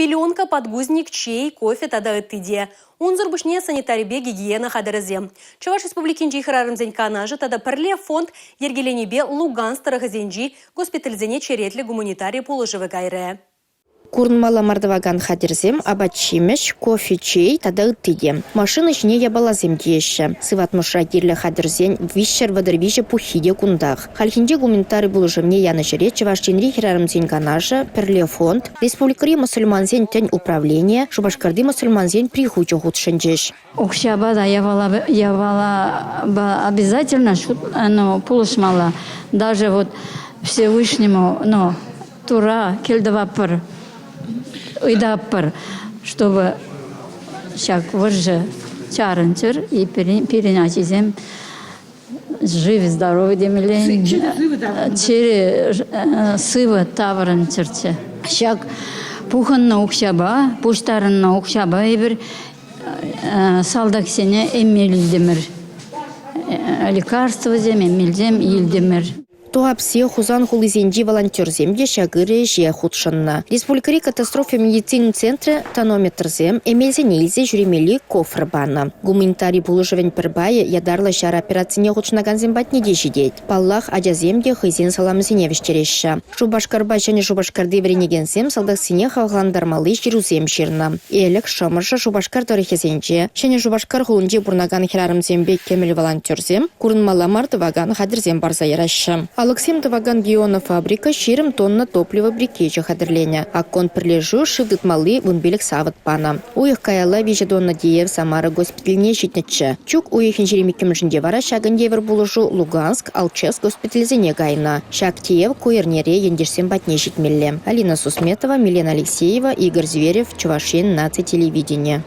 Пеленка, подгузник, чай, кофе тада ыттыде. Унзыр бушне санитарибе гигиена хадырызе. Чуваш республикин жихрарымзен канажы тада пірле фонд ергеленебе Луганск тарахызенжи госпитализене черетлі гуманитарий положывы кайры. Курнмала мардаваган хадерзем, абачимеш, кофе, чай, тада ыттыде. Машина жне ябалазем деші. Сыват мушра кирлі хадерзен вишер вадырвиже пухиде кундах. Хальхинде гуманитарий булыжымне яны жире чевашченри хирарымзен канажы, перле фонд, республикари мусульманзен тень управление, шубашкарды мусульманзен прихучу худшенжеш. Укшаба да явала обязательно, пулышмала. Даже вот Всевышнему, тура, кельдавапыр. Уйдаппыр, чтобы шак вожжи чарынчыр и перенятизем жив здоровый демелен чере сывы таврынчырчы. Шак пухынна укшаба, пуштарынна укшаба ебір салдаксене эммелдемір. Лекарство зем, эммелдем, елдемір. Туапсе хузан хулызенди волонтерземде шагыры же худшынна. Республикари катастрофа медицин центре тонометрзем эмелзенелзе жүремели кофр бана. Гуманитарий булыжывен пірбайы ядарлы жар операцияне худшынаган зембатне дешидет. Паллах аджаземде хызен саламызене вештереші. Шубашкарба және шубашкарды вренегензем салдақсене хавғандармалы жирузем ширна. Элік шамырша шубашкар тарихезенже, және шубашкар хулынде бурнаган хирарымзембе кемел волонтерзем, курынмала мардываган хадырзем барза ярашы. Алексем Таваган Геона фабрика ширым тонна топлива брикеча хадырленя. Аккон прилежу шивдыт малы вунбелек савыт пана. Уих каяла вижедонна диев Самара госпитальне щитнече. Чук уих инжеремикем жинде вара шаган девер булыжу Луганск, Алчевск госпитализене гайна. Шаг тиев куернере ендерсем батне щитмелле. Алина Сусметова, Милена Алексеева, Игорь Зверев, Чувашин, Наци телевидение.